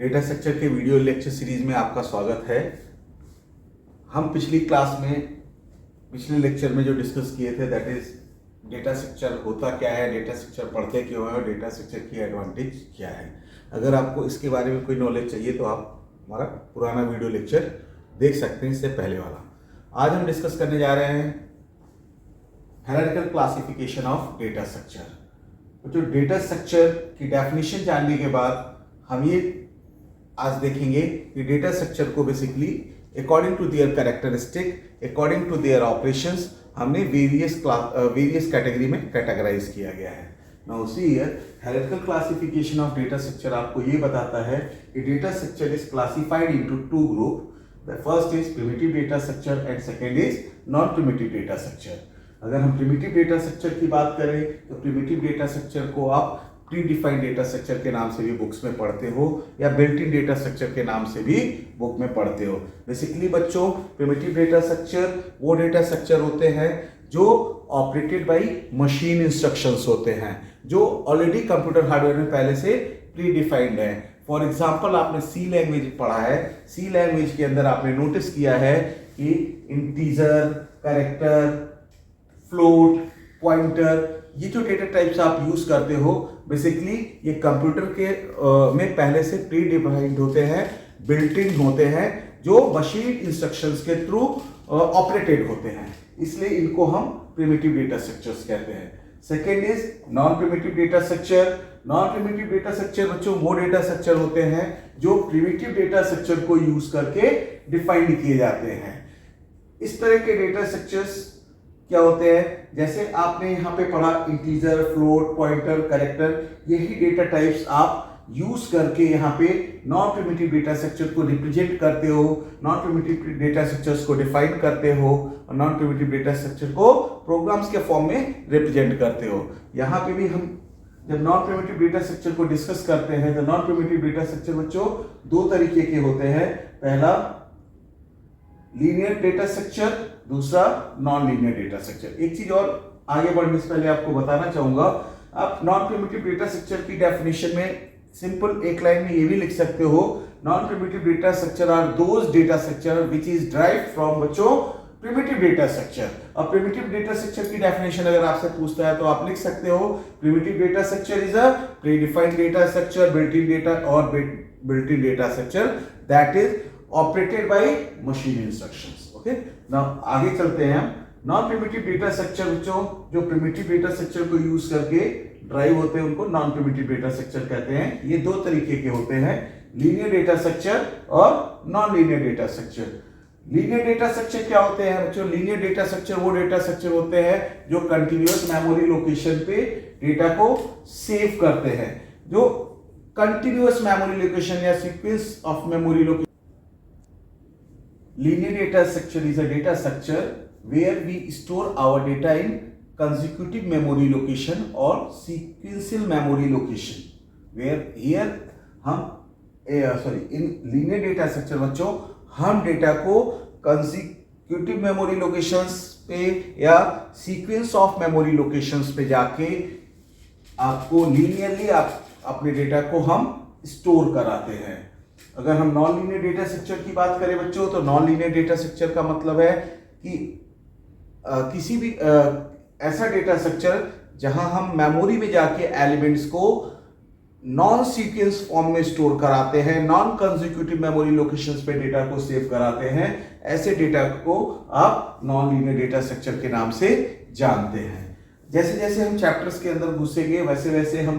Data structure के video lecture series में आपका स्वागत है। हम पिछले लेक्चर में जो डिस्कस किए थे दैट इज डेटा स्ट्रक्चर होता क्या है, डेटा स्ट्रक्चर पढ़ते क्यों है और डेटा स्ट्रक्चर की एडवांटेज क्या है। अगर आपको इसके बारे में कोई नॉलेज चाहिए तो आप हमारा पुराना वीडियो लेक्चर देख सकते हैं, इससे पहले वाला। आज हम डिस्कस करने जा रहे हैं hierarchical classification of data structure. तो डेटा स्ट्रक्चर की डेफिनेशन जानने के बाद हम ये आज देखेंगे कि डेटा स्ट्रक्चर को basically according to their characteristic, according to their operations हमने वेरियस कैटेगरी में कैटेगराइज किया गया है। Now see here hierarchical classification of data structure आपको ये बताता है कि data structure is classified into two group. The first is primitive data structure and second is non primitive data structure. अगर हम प्रिमिटिव डेटा स्ट्रक्चर की बात करें तो प्रिमिटिव डेटा स्ट्रक्चर को आप प्री डिफाइंड डेटा स्ट्रक्चर के नाम से भी बुक्स में पढ़ते हो या बिल्ट इन डेटा स्ट्रक्चर के नाम से भी बुक में पढ़ते हो। बेसिकली बच्चों, प्रिमिटिव डेटा स्ट्रक्चर वो डेटा स्ट्रक्चर होते हैं जो ऑपरेटेड बाय मशीन इंस्ट्रक्शंस होते हैं, जो ऑलरेडी कंप्यूटर हार्डवेयर में पहले से प्री डिफाइंड है। फॉर एग्जाम्पल, आपने सी लैंग्वेज पढ़ा है। सी लैंग्वेज के अंदर आपने नोटिस किया है कि इंटीजर, कैरेक्टर, फ्लोट, पॉइंटर, ये जो डेटा टाइप्स आप यूज करते हो बेसिकली ये कंप्यूटर के में पहले से प्री डिफाइंड होते हैं, बिल्ट इन होते हैं, जो मशीन इंस्ट्रक्शंस के थ्रू ऑपरेटेड होते हैं, इसलिए इनको हम प्रिमिटिव डेटा स्ट्रक्चर्स कहते हैं। Second is non primitive data structure. Non primitive data structure बच्चों वो डेटा स्ट्रक्चर होते हैं जो प्रिमिटिव डेटा स्ट्रक्चर को यूज करके डिफाइंड किए जाते हैं। इस तरह के डेटा स्ट्रक्चर्स क्या होते हैं, जैसे आपने यहाँ पे पढ़ा इंटीजर, फ्लोट, पॉइंटर, कैरेक्टर, यही डेटा टाइप्स आप यूज करके यहाँ पे नॉन प्रिमिटिव डेटा स्ट्रक्चर को रिप्रेजेंट करते हो, नॉन प्रिमिटिव डेटा स्ट्रक्चर्स को डिफाइन करते हो और नॉन प्रिमिटिव डेटा स्ट्रक्चर को प्रोग्राम्स के फॉर्म में रिप्रेजेंट करते हो। यहाँ पे भी हम जब नॉन प्रिमिटिव डेटा स्ट्रक्चर को डिस्कस करते हैं तो नॉन प्रिमिटिव डेटा स्ट्रक्चर बच्चों दो तरीके के होते हैं। पहला लीनियर डेटा स्ट्रक्चर, दूसरा नॉन लीनियर डेटा स्ट्रक्चर। एक चीज और आगे बढ़ने से पहले आपको बताना चाहूंगा, आप नॉन प्रिमिटिव डेटा स्ट्रक्चर की डेफिनेशन में सिंपल एक लाइन में ये भी लिख सकते हो, non primitive data structure are those data structure which is derived from बच्चों प्रिमिटिव डेटा स्ट्रक्चर। अब प्रिमिटिव डेटा स्ट्रक्चर की डेफिनेशन अगर आपसे पूछता है तो आप लिख सकते हो primitive data structure is a pre defined data structure, built in data और built in data structure that is operated by machine instructions. Okay, now आगे चलते हैं हम। नॉन प्रिमिटिव डेटा स्ट्रक्चर बच्चों जो प्रिमिटिव डेटा स्ट्रक्चर को use करके drive होते हैं उनको नॉन प्रिमिटिव डेटा स्ट्रक्चर कहते हैं। ये दो तरीके के होते हैं, लीनियर डेटा स्ट्रक्चर और non linear data structure. Linear data structure क्या होते हैं बच्चों? लीनियर डेटा स्ट्रक्चर वो डेटा स्ट्रक्चर होते हैं जो कंटिन्यूअस मेमोरी लोकेशन पे डेटा को सेव करते हैं, जो कंटिन्यूअस मेमोरी लोकेशन या sequence of memory location. Linear data structure is a data structure where we store our data in consecutive memory location or sequential memory location. Where here हम in linear data structure बच्चों हम data को consecutive memory locations पे या sequence of memory locations पे जाके आपको linearly आप अपने डेटा को हम स्टोर कराते हैं। अगर हम नॉन लीनियर डेटा स्ट्रक्चर की बात करें बच्चों तो नॉन लीनियर डेटा स्ट्रक्चर का मतलब है कि किसी भी ऐसा डेटा स्ट्रक्चर जहां हम मेमोरी में जाके एलिमेंट्स को नॉन सीक्वेंस फॉर्म में स्टोर कराते हैं, नॉन कंसेक्यूटिव मेमोरी लोकेशंस पे डेटा को सेव कराते हैं, ऐसे डेटा को आप नॉन लीनियर डेटा स्ट्रक्चर के नाम से जानते हैं। जैसे जैसे हम चैप्टर्स के अंदर घुसेंगे वैसे वैसे हम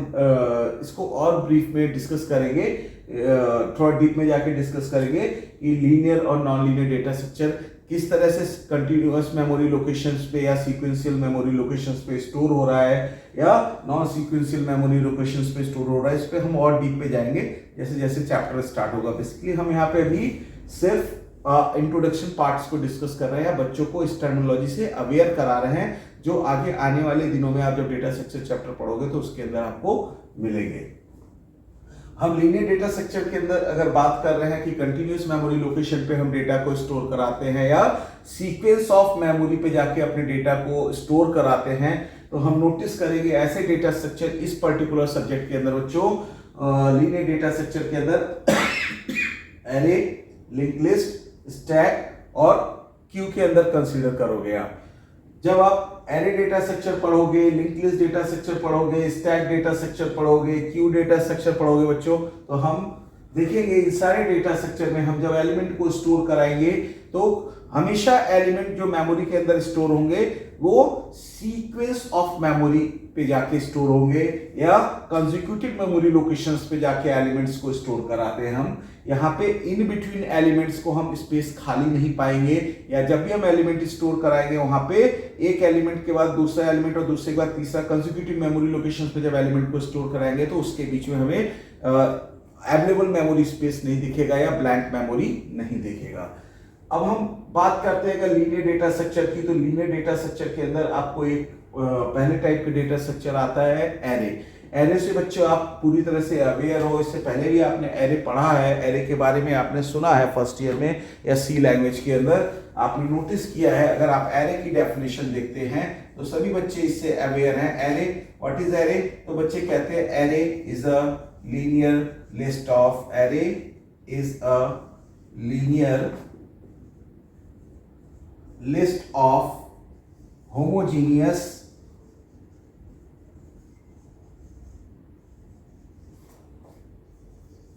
इसको और ब्रीफ में डिस्कस करेंगे, थोड़ा डीप में जाके डिस्कस करेंगे कि लीनियर और नॉन लीनियर डेटा स्ट्रक्चर किस तरह से कंटिन्यूअस मेमोरी लोकेशंस पे या सीक्वेंशियल मेमोरी लोकेशंस पे स्टोर हो रहा है या नॉन सीक्वेंशियल मेमोरी लोकेशंस पे स्टोर हो रहा है। इस पे हम और डीप पे जाएंगे जैसे जैसे चैप्टर स्टार्ट होगा। बेसिकली हम यहाँ पे अभी सिर्फ इंट्रोडक्शन पार्ट्स को डिस्कस कर रहे हैं, बच्चों को इस टर्मिनोलॉजी से अवेयर करा रहे हैं जो आगे आने वाले दिनों में आप जब डेटा स्ट्रक्चर चैप्टर पढ़ोगे तो उसके अंदर आपको मिलेंगे। हम लीनियर डेटा स्ट्रक्चर के अंदर अगर बात कर रहे हैं कि कंटिन्यूअस मेमोरी लोकेशन पे हम डेटा को स्टोर कराते हैं या सीक्वेंस ऑफ मेमोरी पे जाके अपने डेटा को स्टोर कराते हैं, तो हम नोटिस करेंगे ऐसे डेटा स्ट्रक्चर इस पर्टिकुलर सब्जेक्ट के अंदर बच्चों लीनियर डेटा स्ट्रक्चर के अंदर एरे, लिंक लिस्ट, स्टैक और क्यू के अंदर कंसीडर करोगे आप। जब आप एरे डेटा स्ट्रक्चर पढ़ोगे, लिंक लिस्ट डेटा स्ट्रक्चर पढ़ोगे, स्टैक डेटा स्ट्रक्चर पढ़ोगे, क्यू डेटा स्ट्रक्चर पढ़ोगे बच्चों, तो हम देखेंगे इस सारे डेटा स्ट्रक्चर में हम जब एलिमेंट को स्टोर कराएंगे तो हमेशा एलिमेंट जो मेमोरी के अंदर स्टोर होंगे वो सीक्वेंस ऑफ मेमोरी पे जाके स्टोर होंगे या कंसेक्यूटिव मेमोरी लोकेशंस पे जाके एलिमेंट्स को स्टोर कराते हैं हम। यहाँ पे इन बिटवीन एलिमेंट्स को हम स्पेस खाली नहीं पाएंगे, या जब भी हम एलिमेंट स्टोर कराएंगे वहां पे एक एलिमेंट के बाद दूसरा एलिमेंट और दूसरे के बाद तीसरा कंसेक्यूटिव मेमोरी लोकेशंस पे जब एलिमेंट को स्टोर कराएंगे तो उसके बीच में हमें अवेलेबल मेमोरी स्पेस नहीं दिखेगा या ब्लैंक मेमोरी नहीं दिखेगा। अब हम बात करते हैं लीनियर डेटा स्ट्रक्चर की, तो लीनियर डेटा स्ट्रक्चर के अंदर आपको एक पहले टाइप का डेटा स्ट्रक्चर आता है एरे। एरे से बच्चों आप पूरी तरह से अवेयर हो, इससे पहले भी आपने एरे पढ़ा है, एरे के बारे में आपने सुना है फर्स्ट ईयर में या सी लैंग्वेज के अंदर आपने नोटिस किया है। अगर आप एरे की डेफिनेशन देखते हैं तो सभी बच्चे इससे अवेयर हैं। Array, what is array? तो बच्चे कहते हैं array is a linear list of, array is a linear list of homogeneous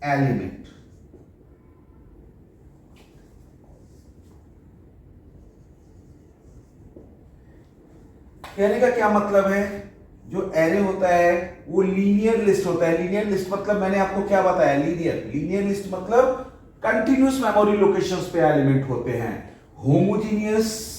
element। कहने का क्या मतलब है? जो एरे होता है वो लीनियर लिस्ट होता है। लीनियर लिस्ट मतलब मैंने आपको क्या बताया? लीनियर लिस्ट मतलब कंटिन्यूस मेमोरी लोकेशंस पे एलिमेंट होते हैं। होमोजीनियस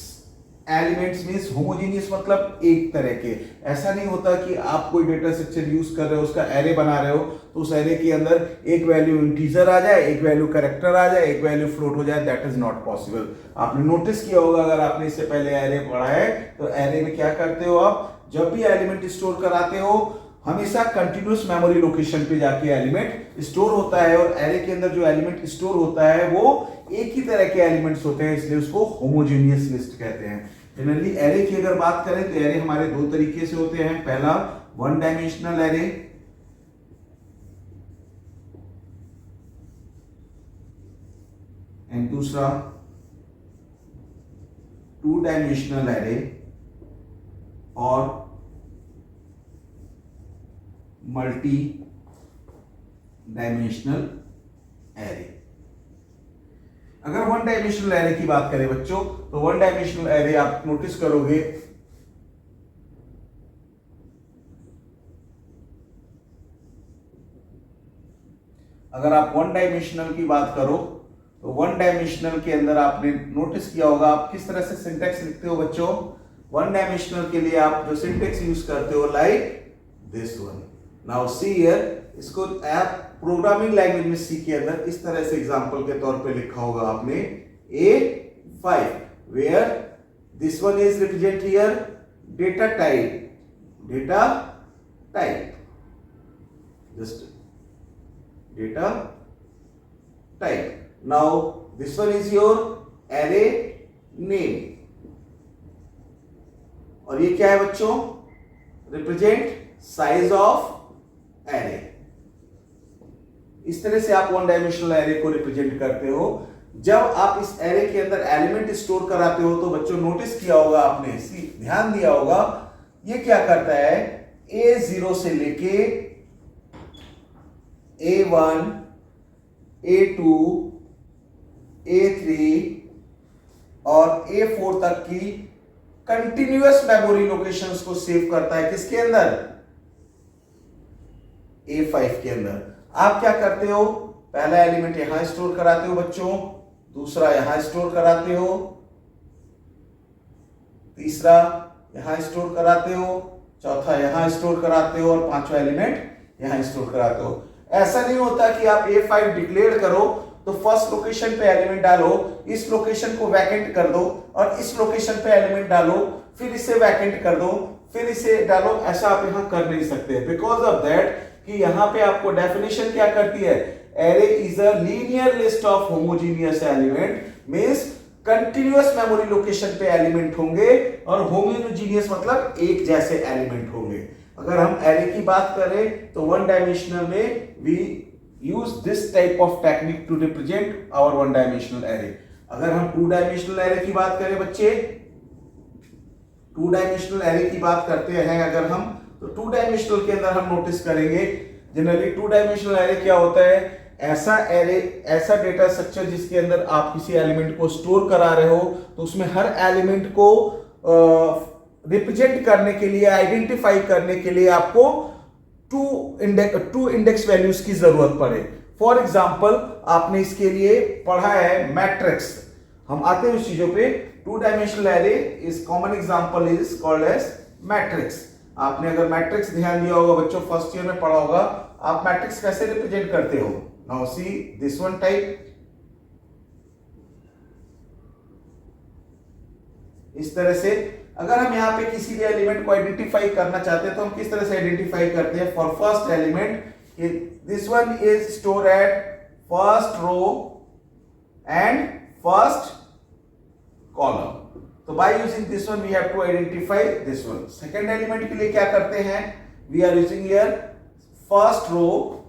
एलिमेंट्स मींस, होमोजीनियस मतलब एक तरह के। ऐसा नहीं होता कि आप कोई डेटा स्ट्रक्चर यूज कर रहे हो, उसका एरे बना रहे हो तो उस एरे के अंदर एक वैल्यू इंटीजर आ जाए, एक वैल्यू कैरेक्टर आ जाए, एक वैल्यू फ्लोट हो जाए। That is not possible. आपने नोटिस किया होगा अगर आपने इससे पहले एरे पढ़ा है तो एरे में क्या करते हो आप? जब भी एलिमेंट स्टोर कराते हो हमेशा कंटिन्यूस मेमोरी लोकेशन पे जाके एलिमेंट स्टोर होता है, और एरे के अंदर जो एलिमेंट स्टोर होता है वो एक ही तरह के एलिमेंट्स होते हैं, इसलिए उसको होमोजेनियस लिस्ट कहते हैं। जनरली एरे की अगर बात करें तो एरे हमारे दो तरीके से होते हैं। पहला वन डायमेंशनल एरे, एंड दूसरा टू डायमेंशनल एरे और मल्टी डायमेंशनल एरे। अगर वन डायमेंशनल एरे की बात करें बच्चों तो वन डायमेंशनल एरे आप नोटिस करोगे अगर आप वन डायमेंशनल की बात करो तो वन डायमेंशनल के अंदर आपने नोटिस किया होगा आप किस तरह से सिंटैक्स लिखते हो बच्चों। वन डायमेंशनल के लिए आप जो सिंटैक्स यूज करते हो like this one. Now see here, इसको आप प्रोग्रामिंग लैंग्वेज में सी के अंदर इस तरह से एग्जांपल के तौर पे लिखा होगा आपने A5 where this one is represent here data type, just data type. Now this one is your array name, और ये क्या है बच्चों? represent size of array। इस तरह से आप वन डायमेंशनल एरे को रिप्रेजेंट करते हो। जब आप इस एरे के अंदर एलिमेंट स्टोर कराते हो तो बच्चों नोटिस किया होगा आपने, ध्यान दिया होगा, ये क्या करता है? A0 से लेके A1, A2, A3 और A4 तक की कंटिन्यूअस मेमोरी लोकेशंस को सेव करता है। किसके अंदर? A5 के अंदर। आप क्या करते हो? पहला एलिमेंट यहां स्टोर कराते हो बच्चों, दूसरा यहां स्टोर कराते हो, तीसरा यहां स्टोर कराते हो, चौथा यहां स्टोर कराते हो और पांचवा एलिमेंट यहां स्टोर कराते हो। ऐसा नहीं होता कि आप A5 डिक्लेयर करो तो फर्स्ट लोकेशन पे एलिमेंट डालो, इस लोकेशन को वैकेंट कर दो और इस लोकेशन पे एलिमेंट डालो, फिर इसे वैकेंट कर दो, फिर इसे डालो। ऐसा आप यहां कर नहीं सकते बिकॉज ऑफ दैट कि यहां पे आपको डेफिनेशन क्या करती है? Array is a linear list of homogeneous element, means continuous memory location पे एलिमेंट होंगे और होमोजेनियस मतलब एक जैसे एलिमेंट होंगे। अगर हम एरे की बात करें तो वन डायमेंशनल में we use this type of technique to represent our one dimensional array. अगर हम टू डायमेंशनल एरे की बात करें बच्चे, टू डायमेंशनल एरे की बात करते हैं अगर हम, तो टू डायमेंशनल के अंदर हम नोटिस करेंगे जनरली टू डायमेंशनल एरे क्या होता है, ऐसा एरे, ऐसा डेटा स्ट्रक्चर जिसके अंदर आप किसी एलिमेंट को स्टोर करा रहे हो, तो उसमें हर एलिमेंट को रिप्रेजेंट करने के लिए, आइडेंटिफाई करने के लिए आपको टू इंडेक्स वैल्यूज की जरूरत पड़े। फॉर एग्जाम्पल आपने इसके लिए पढ़ा है मैट्रिक्स। हम आते हैं उस चीजों पे। Two dimensional array is common example is called as matrix. आपने अगर मैट्रिक्स ध्यान दिया होगा बच्चों, फर्स्ट ईयर में पढ़ा होगा, आप मैट्रिक्स कैसे रिप्रेजेंट करते हो। Now see this one type, इस तरह से। अगर हम यहां पे किसी भी एलिमेंट को आइडेंटिफाई करना चाहते हैं तो हम किस तरह से आइडेंटिफाई करते हैं। For first element, this one is store at first row and first column. तो by using this one we have to identify this one. Second element के लिए क्या करते हैं, we are using here first row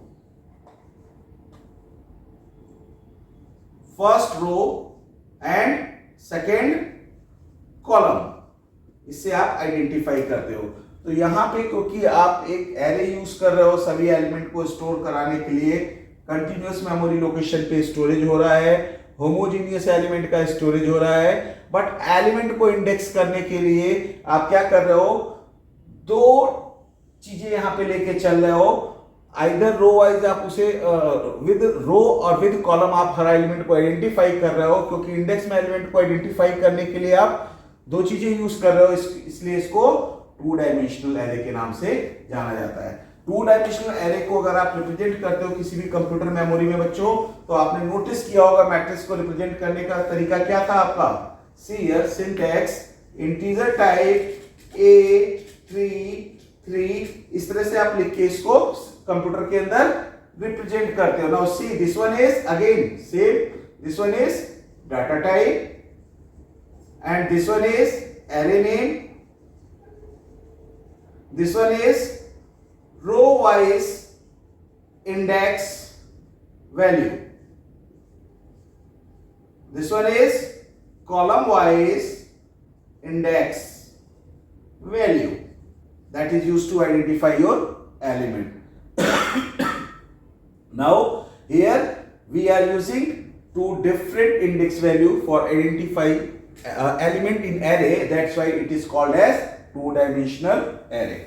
and second column. इससे आप identify करते हो। तो यहां पे क्योंकि आप एक एरे यूज कर रहे हो सभी एलिमेंट को स्टोर कराने के लिए, कंटिन्यूअस मेमोरी लोकेशन पे स्टोरेज हो रहा है, होमोजीनियस एलिमेंट का स्टोरेज हो रहा है, बट एलिमेंट को इंडेक्स करने के लिए आप क्या कर रहे हो, दो चीजें यहां पे लेके चल रहे हो। आइदर रो वाइज आप उसे विद रो और विद कॉलम आप हर एलिमेंट को आइडेंटिफाई कर रहे हो, क्योंकि इंडेक्स में एलिमेंट को आइडेंटिफाई करने के लिए आप दो चीजें यूज कर रहे हो, इसलिए इसको टू डायमेंशनल एरे के नाम से जाना जाता है। टू डायमेंशनल एरे को अगर आप रिप्रेजेंट करते हो किसी भी कंप्यूटर मेमोरी में बच्चों, तो आपने नोटिस किया होगा मैट्रिक्स को रिप्रेजेंट करने का तरीका क्या था आपका। See here syntax, integer type A33, इस तरह से आप लिख के इसको कंप्यूटर के अंदर रिप्रेजेंट करते हो। Now see this one is again same, this one is data type and this one is array name, this one is row wise index value, this one is column wise index value that is used to identify your element. Now here we are using two different index value for identifying element in array, that's why it is called as two dimensional array.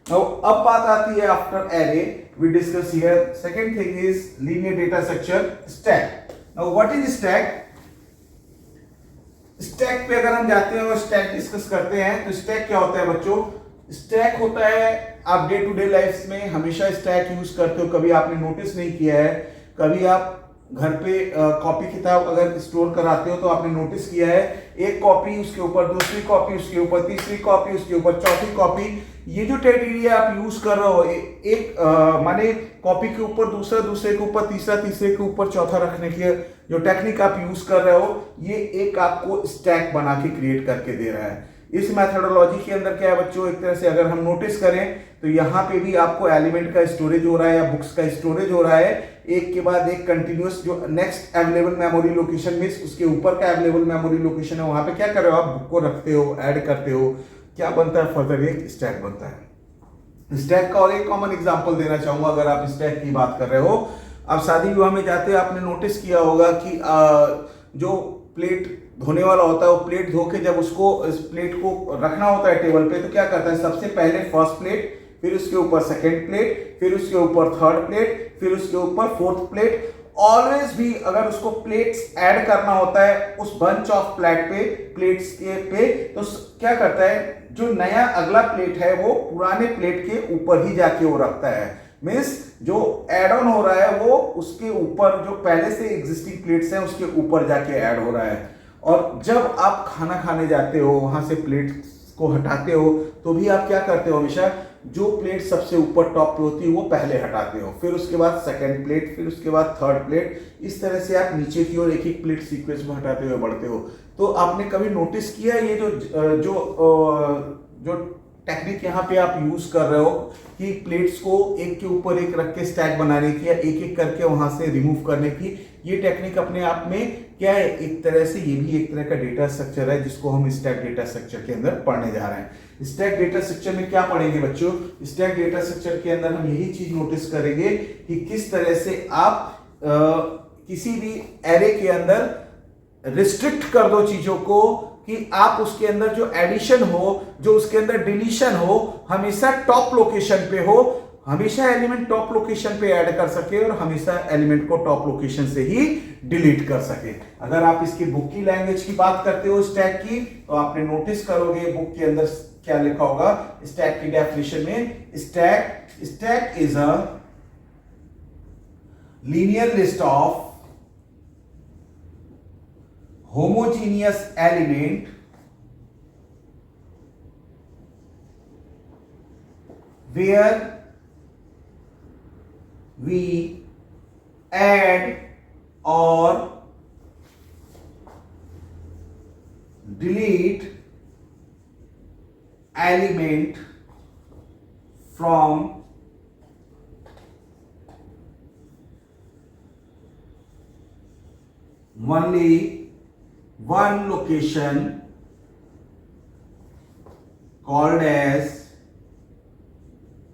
Now अब बात आती है after array we discuss here second thing is linear data structure stack. Now what is stack? stack पे अगर हम जाते हैं और stack डिस्कस करते हैं तो stack क्या होता है बच्चों। stack होता है, आप डे टू डे लाइफ में हमेशा stack यूज करते हो, कभी आपने नोटिस नहीं किया है, कभी आप घर पे कॉपी किताब अगर स्टोर कराते हो तो आपने नोटिस किया है, एक कॉपी उसके ऊपर, दूसरी कॉपी उसके ऊपर, तीसरी कॉपी उसके ऊपर, चौथी कॉपी, ये जो क्राइटेरिया आप यूज कर रहे हो, एक माने कॉपी के ऊपर दूसरा, दूसरे के ऊपर तीसरा, तीसरे के ऊपर चौथा रखने की जो टेक्निक आप यूज कर रहे हो, ये एक आपको स्टैक बना के क्रिएट करके दे रहा है। इस मेथोडोलॉजी के अंदर क्या है बच्चों, एक तरह से अगर हम नोटिस करें तो यहाँ पे भी आपको एलिमेंट का स्टोरेज हो रहा है या बुक्स का स्टोरेज हो रहा है, एक के बाद एक कंटिन्यूअस, जो नेक्स्ट अवेलेबल मेमोरी लोकेशन में उसके ऊपर का अवेलेबल मेमोरी लोकेशन है, वहां पे क्या कर रहे हो आप, बुक को रखते हो, ऐड करते हो, क्या बनता है फर्दर, एक स्टैक बनता है। स्टैक का और एक कॉमन एग्जांपल देना चाहूंगा अगर आप स्टैक की बात कर रहे हो। आप शादी विवाह में जाते हैं, आपने नोटिस किया होगा कि जो प्लेट धोने वाला होता है वो प्लेट धो के जब उसको इस प्लेट को रखना होता है टेबल पे, तो क्या करता है, सबसे पहले फर्स्ट प्लेट, फिर उसके ऊपर सेकंड प्लेट, फिर उसके ऊपर थर्ड प्लेट, फिर उसके ऊपर फोर्थ प्लेट। ऑलवेज भी अगर उसको प्लेट्स ऐड करना होता है उस बंच ऑफ प्लेट्स के पे, तो क्या करता है, जो नया अगला प्लेट है वो पुराने प्लेट के ऊपर ही जाके वो रखता है। मीन्स जो एड ऑन हो रहा है वो उसके ऊपर, जो पहले से एग्जिस्टिंग प्लेट्स हैं उसके ऊपर जाके ऐड हो रहा है। और जब आप खाना खाने जाते हो, वहां से प्लेट्स को हटाते हो, तो भी आप क्या करते हो, हमेशा जो प्लेट सबसे ऊपर टॉप पे होती है वो पहले हटाते हो, फिर उसके बाद सेकंड प्लेट, फिर उसके बाद थर्ड प्लेट, इस तरह से आप नीचे की ओर एक एक प्लेट सीक्वेंस में हटाते हुए बढ़ते हो। तो आपने कभी नोटिस किया ये जो टेक्निक यहाँ पे आप यूज कर रहे हो कि प्लेट्स को एक के ऊपर एक रख के स्टैक बनाने की या एक एक करके वहां से रिमूव करने की, ये टेक्निक अपने आप में क्या है, एक तरह से ये भी एक तरह का डेटा स्ट्रक्चर है जिसको हम स्टैक डेटा स्ट्रक्चर के अंदर पढ़ने जा रहे हैं। स्टैक डेटा स्ट्रक्चर में क्या पढ़ेंगे बच्चों, स्टैक डेटा स्ट्रक्चर के अंदर हम यही चीज नोटिस करेंगे कि किस तरह से आप किसी भी एरे के अंदर रिस्ट्रिक्ट कर दो चीजों को, कि आप उसके अंदर जो एडिशन हो, जो उसके अंदर डिलीशन हो, हमेशा टॉप लोकेशन पे हो, हमेशा एलिमेंट टॉप लोकेशन पे ऐड कर सके और हमेशा एलिमेंट को टॉप लोकेशन से ही डिलीट कर सके। अगर आप इसकी बुक की लैंग्वेज की बात करते हो स्टैक की, तो आपने नोटिस करोगे बुक के अंदर क्या लिखा होगा स्टैक की डेफिनेशन में, stack is a linear list of homogeneous element where we add or delete element from only one location called as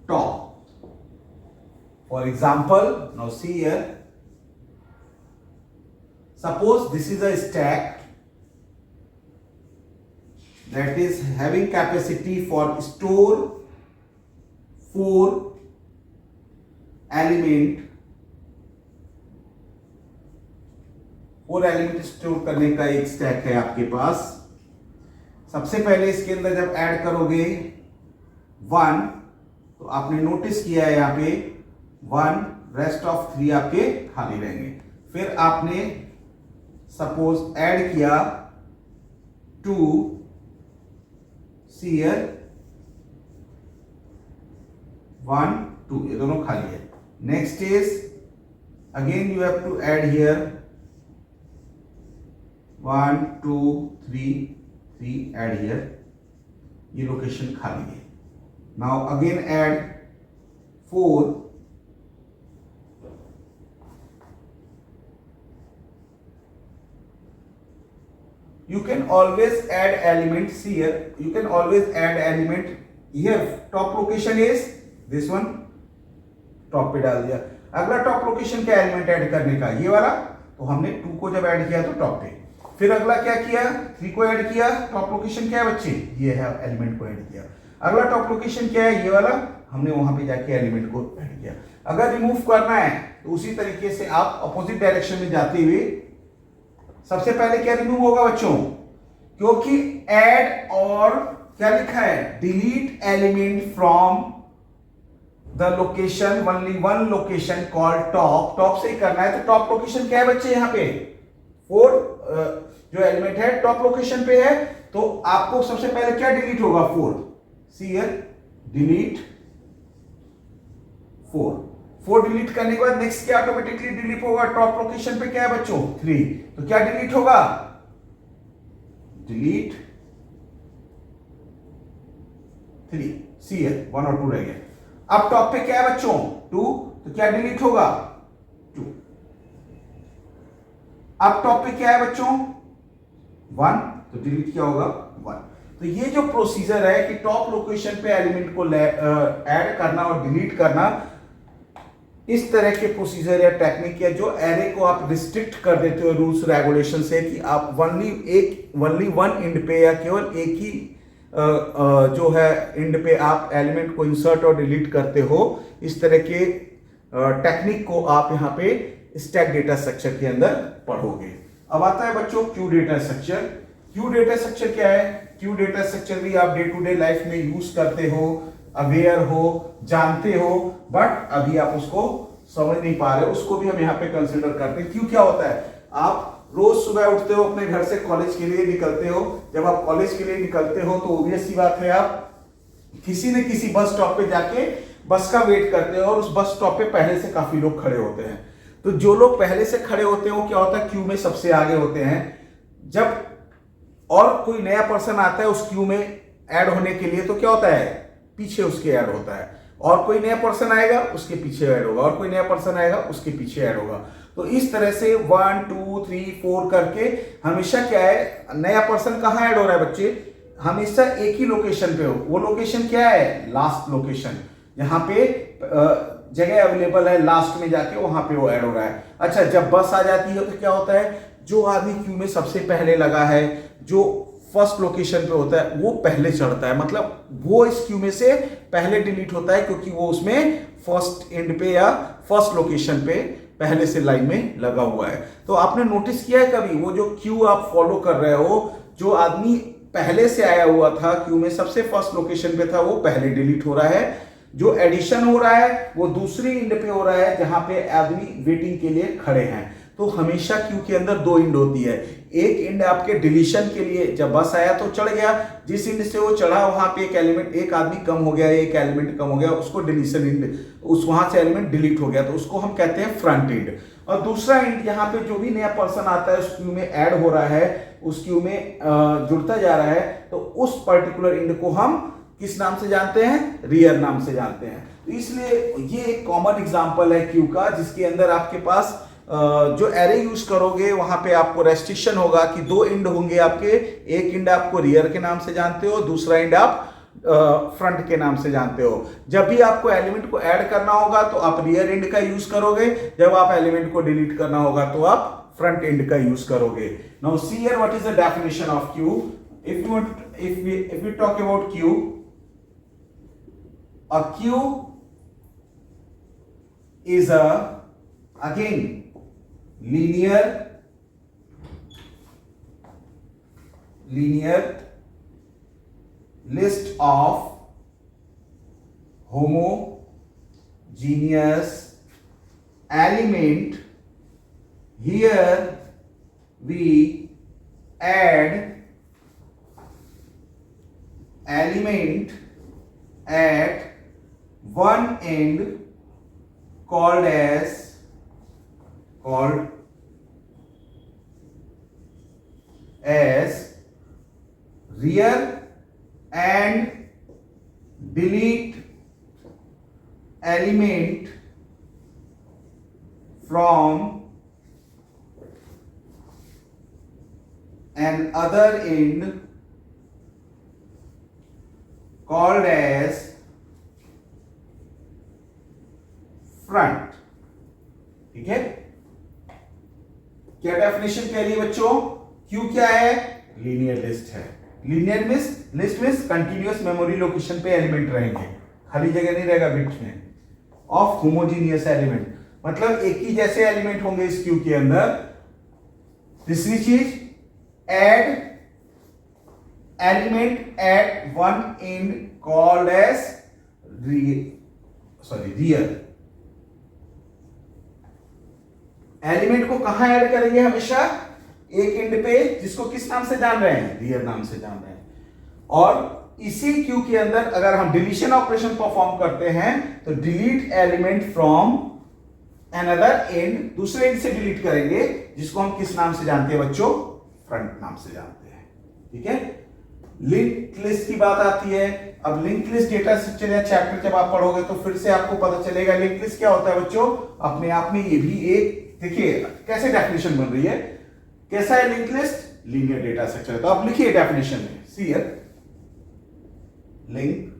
top. For example, now see here, suppose this is a stack that is having capacity for store 4 element, 4 element store करने का एक stack है आपके पास। सबसे पहले इसके अंदर जब ऐड करोगे 1, तो आपने नोटिस किया है यहाँ पे 1, रेस्ट ऑफ 3 आपके खाली रहेंगे। फिर आपने सपोज ऐड किया 2, सी हियर 1 2, ये दोनों खाली है। Next is again you have to add here 1 2 3 add here, ये लोकेशन खाली है। Now again add 4, you can always add elements here, you can always add element here, top location is this one, top पे डाल दिया। अगला top location क्या element add करने का, ये वाला, तो हमने 2 को जब ऐड किया तो टॉप पे। फिर अगला क्या किया, 3 को ऐड किया, टॉप लोकेशन क्या है बच्चे, ये है, एलिमेंट को ऐड किया। अगला टॉप लोकेशन क्या है, ये वाला, हमने वहां पे जाके एलिमेंट को ऐड किया। अगर रिमूव करना है तो उसी तरीके से आप अपोजिट डायरेक्शन में जाते हुए सबसे पहले क्या रिमूव होगा बच्चों, क्योंकि ऐड और क्या लिखा है, delete element from the location, only one location called top. Top से ही करना है, तो टॉप लोकेशन क्या है बच्चे, यहाँ पे 4 जो एलिमेंट है टॉप लोकेशन पे है, तो आपको सबसे पहले क्या डिलीट होगा, 4, सी हियर डिलीट 4 डिलीट करने के बाद नेक्स्ट क्या ऑटोमेटिकली डिलीट होगा, टॉप लोकेशन पे क्या है बच्चों 3, तो क्या डिलीट होगा, डिलीट 3, सी हियर 1 और 2 रह गया। अब टॉप पे क्या है बच्चों 2, तो क्या डिलीट होगा 2। अब टॉप पे क्या है बच्चों 1, तो डिलीट क्या होगा 1। तो ये जो प्रोसीजर है कि टॉप लोकेशन पे एलिमेंट को ऐड करना और डिलीट करना, इस तरह के प्रोसीजर या टेक्निक है जो एरे को आप रिस्ट्रिक्ट कर देते हो रूल्स रेगुलेशन से, कि आप ओनली वन एंड पे या केवल एक ही जो है एंड पे आप एलिमेंट को इंसर्ट और डिलीट करते हो। इस तरह के टेक्निक को आप यहाँ पे स्टैक डेटा स्ट्रक्चर के अंदर पढ़ोगे। अब आता है बच्चों Q data structure. Q data structure क्या है, क्यू डेटा स्ट्रक्चर भी आप डे टू डे लाइफ में यूज करते हो, अवेयर हो, जानते हो, बट अभी आप उसको समझ नहीं पा रहे हो, उसको भी हम यहाँ पे कंसिडर करते हैं। क्यों क्या होता है, आप रोज सुबह उठते हो, अपने घर से कॉलेज के लिए निकलते हो, जब आप कॉलेज के लिए निकलते हो तो ऑब्वियस सी बात है आप किसी न किसी बस स्टॉप पे जाके बस का वेट करते हो, और उस बस स्टॉप पे पहले से काफी लोग खड़े होते हैं। तो जो लोग पहले से खड़े होते हैं वो क्या होता है, क्यू में सबसे आगे होते हैं। जब और कोई नया पर्सन आता है उस क्यू में ऐड होने के लिए, तो क्या होता है, पीछे उसके ऐड होता है, और कोई नया पर्सन आएगा उसके पीछे ऐड होगा, और कोई नया पर्सन आएगा उसके पीछे ऐड होगा। तो इस तरह से 1 2 3 4 करके हमेशा क्या है, नया पर्सन कहाँ ऐड हो रहा है बच्चे, हमेशा एक ही लोकेशन पे हो। वो लोकेशन क्या है, लास्ट लोकेशन, यहाँ पे जगह अवेलेबल है लास्ट में जाके वहां पे वो ऐड हो रहा है। अच्छा, जब बस आ जाती है तो क्या होता है, जो आदमी क्यू में सबसे पहले लगा है, जो फर्स्ट लोकेशन पे होता है, वो पहले चढ़ता है, मतलब वो इस क्यू में से पहले डिलीट होता है, क्योंकि वो उसमें फर्स्ट एंड पे या फर्स्ट लोकेशन पे पहले से लाइन में लगा हुआ है। तो आपने नोटिस किया है कभी, वो जो क्यू आप फॉलो कर रहे हो, जो आदमी पहले से आया हुआ था क्यू में, सबसे फर्स्ट लोकेशन पे था, वो पहले डिलीट हो रहा है। जो एडिशन हो रहा है वो दूसरी इंड पे हो रहा है, जहां पे आदमी वेटिंग के लिए खड़े हैं। तो हमेशा क्यू के अंदर दो इंड होती है, एक इंड आपके डिलीशन के लिए, जब बस आया तो चढ़ गया, जिस इंड से वो चढ़ा वहां पे एक एलिमेंट, एक आदमी कम हो गया, एक एलिमेंट कम हो गया, उसको डिलीशन इंड, उस वहां से एलिमेंट डिलीट हो गया, तो उसको हम कहते हैं फ्रंट इंड। और दूसरा इंड, यहाँ पे जो भी नया पर्सन आता है उस क्यू में ऐड हो रहा है, उस क्यू में जुड़ता जा रहा है, तो उस पर्टिकुलर इंड को हम किस नाम से जानते हैं, रियर नाम से जानते हैं। तो इसलिए ये एक कॉमन एग्जांपल है क्यू का, जिसके अंदर आपके पास जो एरे यूज करोगे वहां पे आपको रेस्ट्रिक्शन होगा कि दो इंड होंगे आपके, एक इंड आपको रियर के नाम से जानते हो, दूसरा इंड आप फ्रंट के नाम से जानते हो। जब भी आपको एलिमेंट को ऐड करना होगा तो आप रियर इंड का यूज करोगे, जब आप एलिमेंट को डिलीट करना होगा तो आप फ्रंट इंड का यूज करोगे। Now see here what is the definition of Q. if we talk about queue, a queue is a, again, linear list of homogeneous element. Here we add element at one end called as rear and delete element from another end called as front। ठीक है, क्या definition कह रही है बच्चों, Q क्या है, linear list है। लीनियर लिस्ट में कंटिन्यूअस मेमोरी लोकेशन पे एलिमेंट रहेंगे, खाली जगह नहीं रहेगा बीच में, ऑफ होमोजीनियस एलिमेंट, मतलब एक ही जैसे एलिमेंट होंगे इस क्यू के अंदर। तीसरी चीज, add element at one end called as rear. Element को कहां ऐड करेंगे, हमेशा एक एंड पे, जिसको किस नाम से जान रहे हैं, रियर नाम से जान रहे हैं। और इसी क्यू के अंदर अगर हम डिलीशन ऑपरेशन परफॉर्म करते हैं तो delete element from another and, दूसरे एंड से डिलीट करेंगे, जिसको हम किस नाम से जानते हैं बच्चों, फ्रंट नाम से जानते हैं। ठीक है, लिंक लिस्ट की बात आती है। अब लिंक लिस्ट डेटा स्ट्रक्चर या चैप्टर जब आप पढ़ोगे तो फिर से आपको पता चलेगा लिंक लिस्ट क्या होता है बच्चों। अपने आप में ये भी एक, देखिए कैसे डेफिनेशन बन रही है, कैसा है link list, linear data structure. तो आप लिखिए डेफिनेशन में, see here, link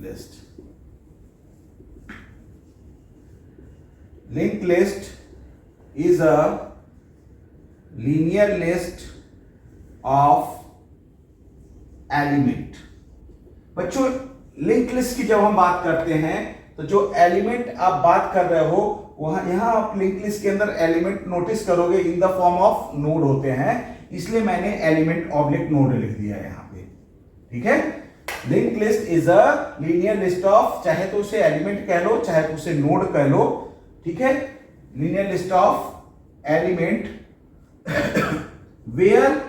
list, linked list is a linear list of element। बच्चों लिंक लिस्ट की जब हम बात करते हैं तो जो एलिमेंट आप बात कर रहे हो वहां, यहां आप लिंक लिस्ट के अंदर एलिमेंट नोटिस करोगे in the form of node होते हैं, इसलिए मैंने एलिमेंट ऑब्जेक्ट नोड लिख दिया है यहां पे। ठीक है, link list is a linear list of, चाहे तो उसे एलिमेंट कह लो चाहे तो उसे नोड कह लो। ठीक है, linear list of element where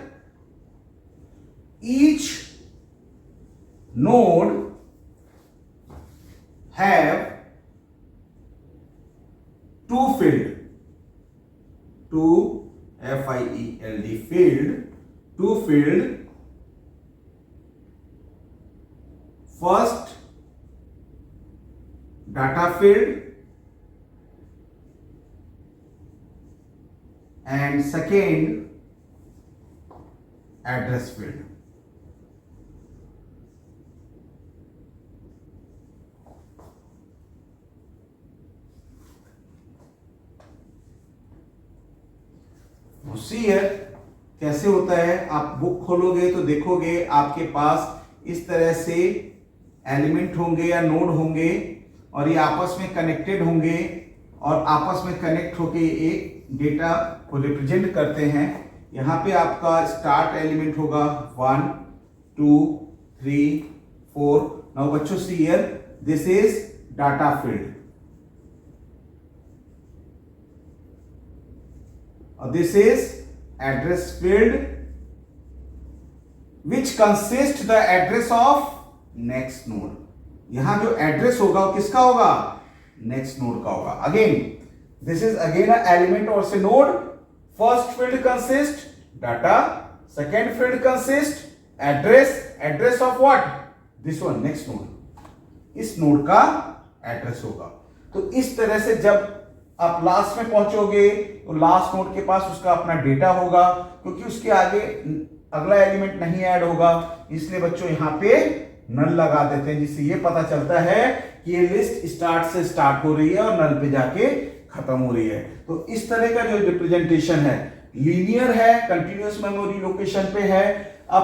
each node have two field, two FIELD field, two field first data field and second address field. See कैसे होता है, आप बुक खोलोगे तो देखोगे आपके पास इस तरह से एलिमेंट होंगे या नोड होंगे और ये आपस में कनेक्टेड होंगे और आपस में कनेक्ट होके एक डेटा को रिप्रेजेंट करते हैं। यहाँ पे आपका स्टार्ट एलिमेंट होगा 1 2 3 4। नाउ बच्चों see here, this is data field और this is address field which consist the address of next node. यहां जो एड्रेस होगा वो किसका होगा, नेक्स्ट नोड का होगा। Again this is again a element और से node. First field consist data, second field consist address, address of what, this one next node, इस नोड का एड्रेस होगा। तो इस तरह से जब आप लास्ट में पहुंचोगे तो लास्ट नोड के पास उसका अपना डेटा होगा, क्योंकि उसके आगे अगला एलिमेंट नहीं ऐड होगा, इसलिए बच्चों यहां पे नल लगा देते हैं, जिससे ये पता चलता है कि ये लिस्ट स्टार्ट से स्टार्ट हो रही है और नल पे जाके खत्म हो रही है। तो इस तरह का जो रिप्रेजेंटेशन है लीनियर है, कंटिन्यूअस मेमोरी लोकेशन पे है। अब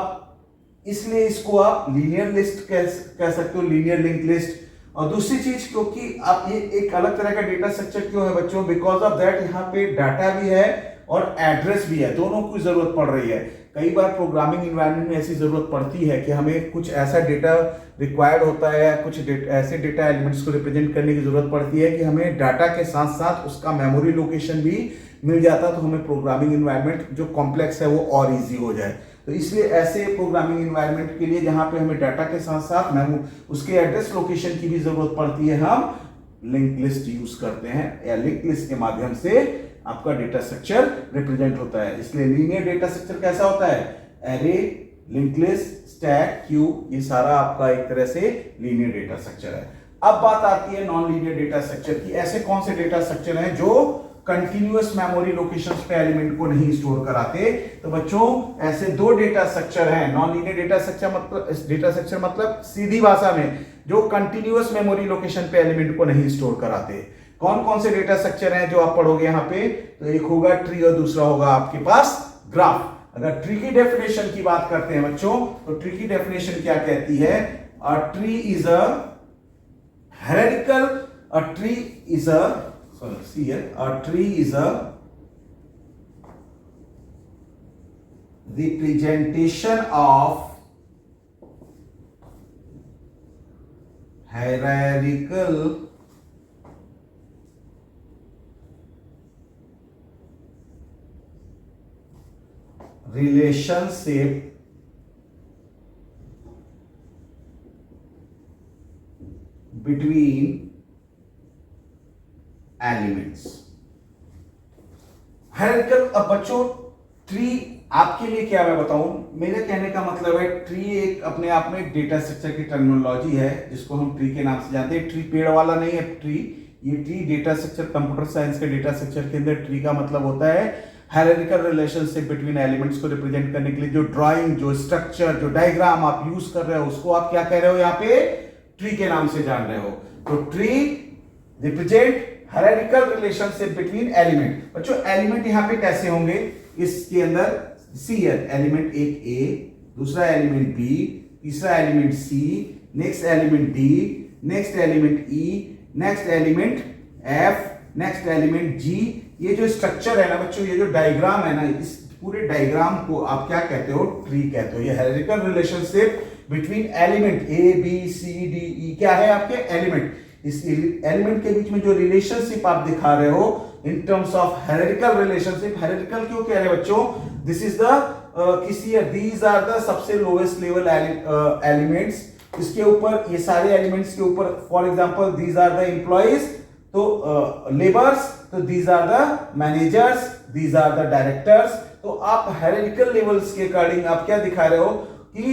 इसलिए इसको आप लीनियर लिस्ट कह सकते हो, लीनियर लिंक लिस्ट। और दूसरी चीज, क्योंकि आप ये एक अलग तरह का डेटा स्ट्रक्चर क्यों है बच्चों, बिकॉज ऑफ दैट यहाँ पे डाटा भी है और एड्रेस भी है, दोनों की जरूरत पड़ रही है। कई बार प्रोग्रामिंग इन्वायरमेंट में ऐसी जरूरत पड़ती है कि हमें कुछ ऐसा डेटा रिक्वायर्ड होता है, कुछ ऐसे डेटा एलिमेंट्स को रिप्रेजेंट करने की जरूरत पड़ती है कि हमें डाटा के साथ साथ उसका मेमोरी लोकेशन भी मिल जाता, तो हमें प्रोग्रामिंग इन्वायरमेंट जो कॉम्प्लेक्स है वो और ईजी हो जाए। तो इसलिए ऐसे प्रोग्रामिंग इन्वायरमेंट के लिए जहां पे हमें डाटा के साथ साथ उसके एड्रेस लोकेशन की भी जरूरत पड़ती है, हम लिंक लिस्ट यूज करते हैं या लिंक लिस्ट के माध्यम से आपका डेटा स्ट्रक्चर रिप्रेजेंट होता है। इसलिए लीनियर डेटा स्ट्रक्चर कैसा होता है, array, link list, stack, Q, ये सारा आपका एक तरह से लीनियर डेटा स्ट्रक्चर है। अब बात आती है नॉन लीनियर डेटा स्ट्रक्चर की। ऐसे कौन से डेटा स्ट्रक्चर हैं जो कंटिन्यूअस मेमोरी लोकेशंस पे एलिमेंट को नहीं स्टोर कराते? तो बच्चों ऐसे दो डेटा स्ट्रक्चर हैं। नॉन लीनियर डेटा स्ट्रक्चर मतलब सीधी भाषा में जो कंटिन्यूअस मेमोरी लोकेशन पे एलिमेंट को नहीं स्टोर कराते। कौन कौन से डेटा स्ट्रक्चर हैं जो आप पढ़ोगे यहाँ पे? तो एक होगा ट्री और दूसरा होगा आपके पास ग्राफ। अगर ट्री की डेफिनेशन की बात करते हैं बच्चों, तो ट्री की डेफिनेशन क्या कहती है? A tree is a hierarchical, a tree is a representation of hierarchical relationship between elements. Hierarchical. अब बच्चों ट्री आपके लिए क्या मैं बताऊं, मेरे कहने का मतलब है ट्री एक अपने आप में डेटा स्ट्रक्चर की टर्मिनोलॉजी है जिसको हम ट्री के नाम से जानते हैं। ट्री पेड़ वाला नहीं है ट्री, ये tree data structure, computer science के डेटा स्ट्रक्चर के अंदर ट्री का मतलब होता है हायरार्किकल रिलेशनशिप बिटवीन एलिमेंट्स को रिप्रेजेंट करने के लिए जो ड्राइंग, जो स्ट्रक्चर, जो डायग्राम आप यूज कर रहे हो उसको आप क्या कह रहे हो, यहाँ पे ट्री के नाम से जान रहे हो। तो tree represent hierarchical relationship between element. बच्चों एलिमेंट यहां पे कैसे होंगे, इसके अंदर सी एलिमेंट एक ए, दूसरा एलिमेंट बी, तीसरा element C, next element D, next element E, next element F, next element G. ये जो स्ट्रक्चर है ना बच्चों, ये जो डायग्राम है ना, इस पूरे डायग्राम को आप क्या कहते हो, ट्री कहते हो। ये hierarchical relationship between element A B C D E क्या है, आपके एलिमेंट। इस एलिमेंट के बीच में जो रिलेशनशिप आप दिखा रहे हो in terms of hierarchical relationship. Hierarchical क्यों कह रहे हैं बच्चों, this is the these are the सबसे लोवेस्ट लेवल एलिमेंट्स। इसके ऊपर ये सारे एलिमेंट्स के ऊपर, for example these are the employees, तो लेबर्स, तो these are the managers, these are the directors. तो आप हायरार्किकल लेवल्स के अकॉर्डिंग आप क्या दिखा रहे हो कि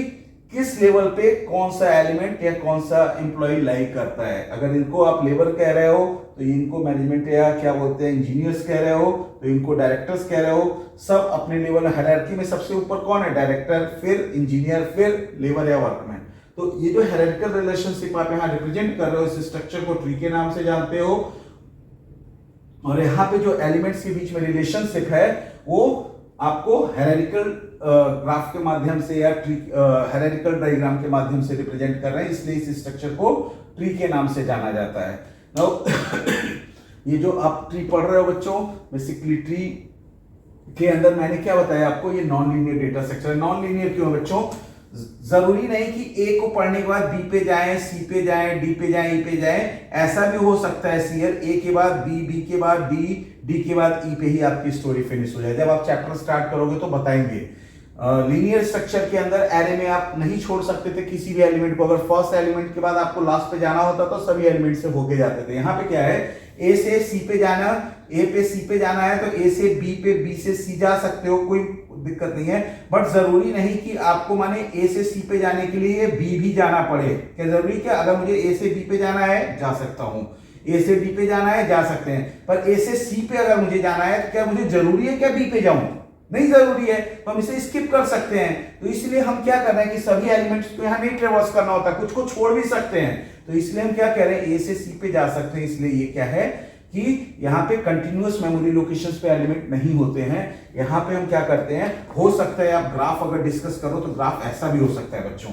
किस लेवल पे कौन सा एलिमेंट या कौन सा एम्प्लॉय लाई करता है। अगर इनको आप लेबर कह रहे हो तो इनको मैनेजमेंट या क्या बोलते हैं इंजीनियर्स कह रहे हो, तो इनको डायरेक्टर्स कह रहे हो। सब अपने लेवल हायरार्की में सबसे ऊपर कौन है, डायरेक्टर, फिर इंजीनियर, फिर लेबर या वर्कमैन। तो ये जो हायरार्किकल रिलेशनशिप आप यहाँ रिप्रेजेंट कर रहे हो, इस स्ट्रक्चर को ट्री के नाम से जानते हो। और यहाँ पे जो एलिमेंट्स के बीच में रिलेशनशिप है वो आपको हायरार्किकल ग्राफ के माध्यम से या ट्री हायरार्किकल डायग्राम के माध्यम से रिप्रेजेंट कर रहे हैं, इसलिए इस स्ट्रक्चर को ट्री के नाम से जाना जाता है। नाउ ये जो आप ट्री पढ़ रहे हो बच्चों, बेसिकली ट्री के अंदर मैंने क्या बताया आपको, ये नॉन लीनियर डेटा स्ट्रक्चर है। नॉन लीनियर क्यों बच्चों, जरूरी नहीं कि ए को पढ़ने के बाद बी पे जाएं, सी पे जाएं, डी पे जाएं, ई पे जाएं, ऐसा भी हो सकता है सीयर ए के बाद बी, बी के बाद डी, डी के बाद ई पे ही आपकी स्टोरी फिनिश हो जाए। जब आप चैप्टर स्टार्ट करोगे तो बताएंगे। लीनियर स्ट्रक्चर के अंदर एरे में आप नहीं छोड़ सकते थे किसी भी एलिमेंट को। अगर फर्स्ट एलिमेंट के बाद आपको लास्ट पे जाना होता तो सभी एलिमेंट से होके जाते थे। यहाँ पे क्या है, ए से सी पे जाना, ए पे सी पे जाना है तो ए से बी पे, बी से सी जा सकते हो, कोई दिक्कत नहीं है। बट जरूरी नहीं कि आपको माने ए से सी पे जाने के लिए बी भी जाना पड़े। क्या जरूरी, क्या अगर मुझे ए से बी पे जाना है जा सकता हूं, ए से डी पे जाना है जा सकते हैं, पर ए से सी पे अगर मुझे जाना है तो क्या मुझे जरूरी है क्या बी पे जाऊं, नहीं जरूरी है, तो हम इसे स्किप कर सकते हैं। तो इसलिए हम क्या कर रहे हैं कि सभी एलिमेंट्स को यहाँ नहीं ट्रेवर्स करना होता, कुछ को छोड़ भी सकते हैं। तो इसलिए हम क्या कह रहे हैं, ए से सी पे जा सकते हैं। इसलिए ये क्या है कि यहाँ पे कंटिन्यूअस मेमोरी लोकेशंस पे एलिमेंट नहीं होते हैं। यहाँ पे हम क्या करते हैं, हो सकता है आप ग्राफ अगर डिस्कस करो तो ग्राफ ऐसा भी हो सकता है बच्चों,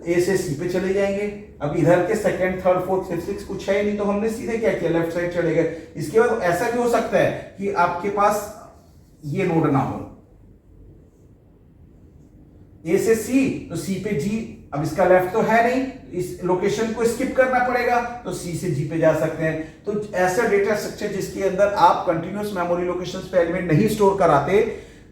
ए से सी पे चले जाएंगे। अब इधर के second, third, fourth, fifth, six कुछ है नहीं, तो हमने सीधे क्या किया, लेफ्ट साइड चले गए। इसके बाद ऐसा भी हो सकता है कि आपके पास ये नोड ना हो, ए से सी तो सी पे जी, अब इसका लेफ्ट तो है नहीं, इस लोकेशन को स्किप करना पड़ेगा, तो सी से जी पे जा सकते हैं। तो ऐसा डेटा स्ट्रक्चर जिसके अंदर आप कंटिन्यूअस मेमोरी लोकेशंस पे एलिमेंट नहीं स्टोर कराते,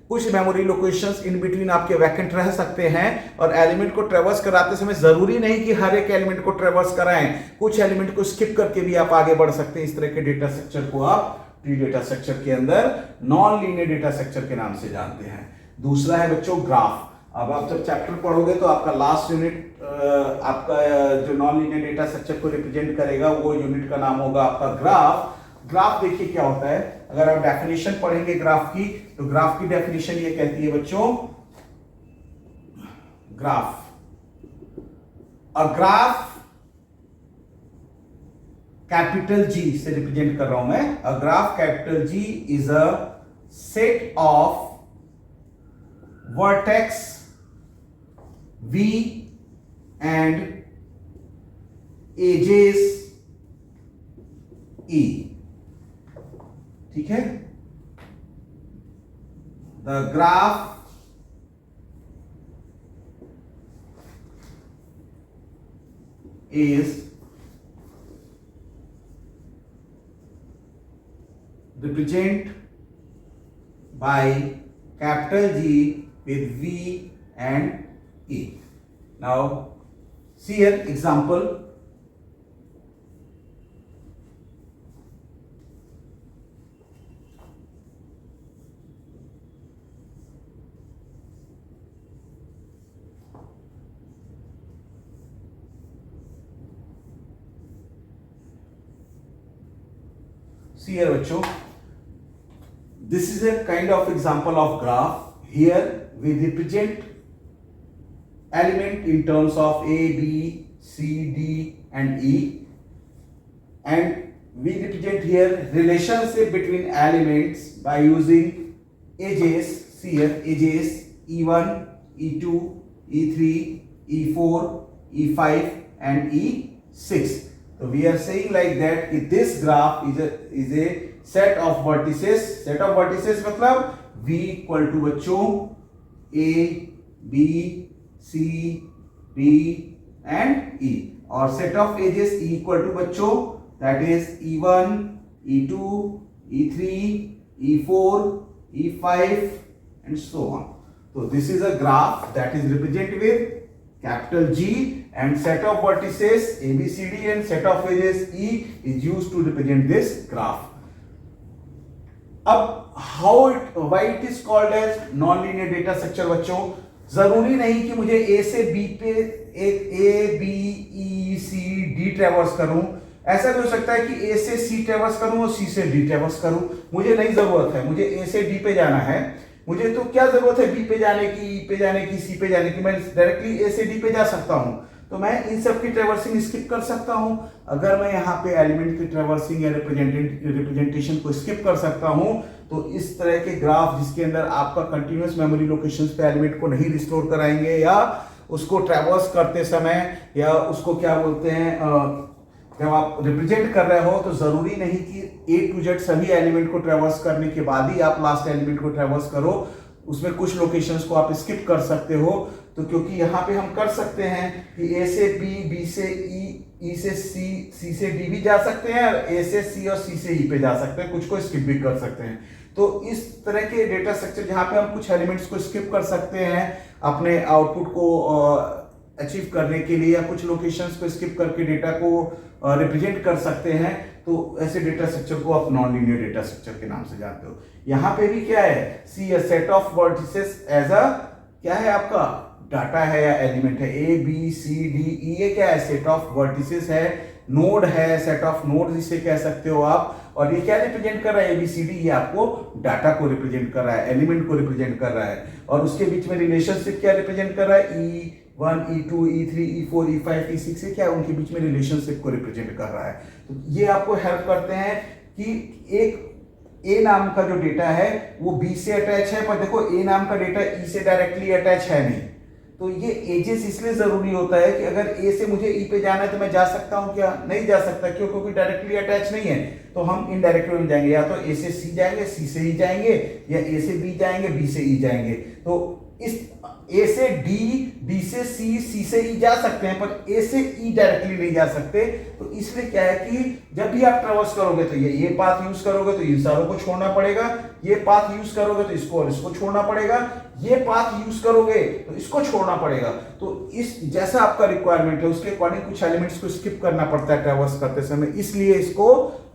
कुछ मेमोरी लोकेशंस इन बिटवीन आपके वैकेंट रह सकते हैं, और एलिमेंट को ट्रेवर्स कराते समय जरूरी नहीं कि हर एक एलिमेंट को ट्रेवर्स कराएं, कुछ एलिमेंट को स्किप करके भी आप आगे बढ़ सकते हैं। इस तरह के डेटा स्ट्रक्चर को आप ट्री डेटा स्ट्रक्चर के अंदर नॉन लीनियर डेटा स्ट्रक्चर के नाम से जानते हैं। दूसरा है बच्चों ग्राफ। अब आप जब चैप्टर पढ़ोगे तो आपका लास्ट यूनिट आपका जो नॉन लीनियर डेटा स्ट्रक्चर को रिप्रेजेंट करेगा वो यूनिट का नाम होगा आपका ग्राफ। ग्राफ देखिए क्या होता है, अगर आप डेफिनेशन पढ़ेंगे ग्राफ की, तो ग्राफ की डेफिनेशन ये कहती है बच्चों, graph, a graph capital G से रिप्रेजेंट कर रहा हूं मैं, a graph capital G is a set of vertex V and edges E, ठीक है। The graph is represented by capital G with V and E. Now see here example, see here बच्चों, this is a kind of example of graph. Here we represent element in terms of A, B, C, D and E, and we represent here relationship between elements by using edges. See here edges E1, E2, E3, E4, E5 and E6. So we are saying like that if this graph is a set of vertices. Set of vertices मतलब V equal to बच्चों A, B, C, D and E, और set of edges E equal to बच्चों that is E1, E2, E3, E4, E5 and so on. So this is a graph that is represented with capital G, and set of vertices A, B, C, D and set of edges E is used to represent this graph. अब why it is called as non-linear data structure बच्चों, जरूरी नहीं कि मुझे ए से B पे एक A B E C D ट्रेवर्स करूं। ऐसा भी हो सकता है कि ए से सी ट्रेवर्स करूं और सी से डी ट्रेवर्स करूं। मुझे नहीं जरूरत है, मुझे ए से डी पे जाना है, मुझे तो क्या जरूरत है बी पे जाने की, ई पे जाने की, सी पे जाने की। मैं डायरेक्टली ए से डी पे जा सकता हूं, तो मैं इन सब की ट्रेवर्सिंग स्किप कर सकता हूं। अगर मैं यहाँ पे एलिमेंट की ट्रेवर्सिंग या रिप्रेजेंटेशन को स्किप कर सकता हूं, तो इस तरह के ग्राफ जिसके अंदर आपका कंटिन्यूअस मेमोरी लोकेशंस पे एलिमेंट को नहीं रिस्टोर कराएंगे, या उसको ट्रेवर्स करते समय, या उसको क्या बोलते हैं, जब आप रिप्रेजेंट कर रहे हो, तो जरूरी नहीं कि ए टू जेड सभी एलिमेंट को ट्रेवर्स करने के बाद ही आप लास्ट एलिमेंट को ट्रेवर्स करो। उसमें कुछ लोकेशंस को आप स्किप कर सकते हो। तो क्योंकि यहाँ पे हम कर सकते हैं कि ए से बी, बी से ई, ई से सी, सी से डी भी जा सकते हैं, और ए से सी और सी से ई पे जा सकते हैं, कुछ को स्किप भी कर सकते हैं। तो इस तरह के डेटा स्ट्रक्चर जहाँ पे हम कुछ एलिमेंट्स को स्किप कर सकते हैं अपने आउटपुट को अचीव करने के लिए, या कुछ लोकेशंस को स्किप करके डेटा को रिप्रेजेंट कर सकते हैं, तो ऐसे डेटा स्ट्रक्चर को आप नॉन लीनियर डेटा स्ट्रक्चर के नाम से जानते हो। यहाँ पे भी क्या है, C a set of vertices edge a क्या है, आपका डाटा है या एलिमेंट है, ए बी सी डी ई, ये क्या है, सेट ऑफ वर्टिसेस है, नोड है, सेट ऑफ नोड जिसे कह सकते हो आप। और ये क्या रिप्रेजेंट कर रहा है, ABCD, ये आपको डाटा को रिप्रेजेंट कर रहा है, एलिमेंट को रिप्रेजेंट कर रहा है। और उसके बीच में रिलेशनशिप क्या रिप्रेजेंट कर रहा है, E1 E2 E3 E4 E5 E6 से क्या उनके बीच में रिलेशनशिप को रिप्रेजेंट कर रहा है। तो ये आपको हेल्प करते हैं कि एक ए नाम का जो डेटा है वो बी से अटैच है, पर देखो ए नाम का डेटा ई से डायरेक्टली अटैच है नहीं। तो ये एजेस इसलिए जरूरी होता है कि अगर ए से मुझे ई पे जाना है तो मैं जा सकता हूं क्या, नहीं जा सकता, क्यों, क्योंकि डायरेक्टली अटैच नहीं है। तो हम इनडायरेक्टली में जाएंगे, या तो ए से सी जाएंगे, सी से ई जाएंगे, या ए से बी जाएंगे, बी से ई जाएंगे। तो इस ए से डी, डी से सी, सी से ई जा सकते हैं, पर ए से ई डायरेक्टली नहीं जा सकते। तो इसलिए क्या है कि जब भी आप ट्रेवर्स करोगे तो ये पाथ यूज करोगे तो इन सारों को छोड़ना पड़ेगा, ये पाथ यूज करोगे तो इसको और इसको छोड़ना पड़ेगा, ये पाथ यूज करोगे तो इसको छोड़ना पड़ेगा। तो इस जैसा आपका रिक्वायरमेंट है उसके अकॉर्डिंग कुछ एलिमेंट्स को स्किप करना पड़ता है ट्रेवर्स करते समय, इसलिए इसको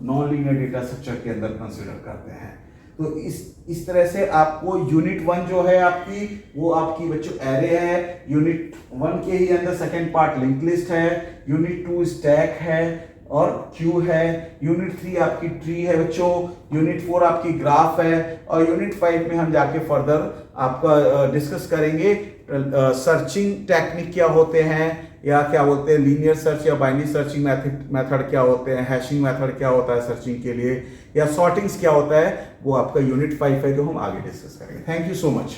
नॉन लीनियर डेटा स्ट्रक्चर के अंदर कंसीडर करते हैं। तो इस तरह से आपको यूनिट 1 जो है आपकी, वो आपकी बच्चों एरे है। यूनिट 1 के ही अंदर सेकंड पार्ट लिंक लिस्ट है, यूनिट 2 स्टैक है और क्यू है, यूनिट 3 आपकी ट्री है बच्चों, यूनिट 4 आपकी ग्राफ है, और यूनिट 5 में हम जाके फर्दर आपका डिस्कस करेंगे सर्चिंग टेक्निक क्या होते हैं, या क्या बोलते हैं लीनियर सर्च या बाइनरी सर्चिंग मेथड क्या होते हैं, हैशिंग मेथड क्या होता है सर्चिंग के लिए, या सॉर्टिंग्स क्या होता है, वो आपका यूनिट 5 है जो हम आगे डिस्कस करेंगे। Thank you so much.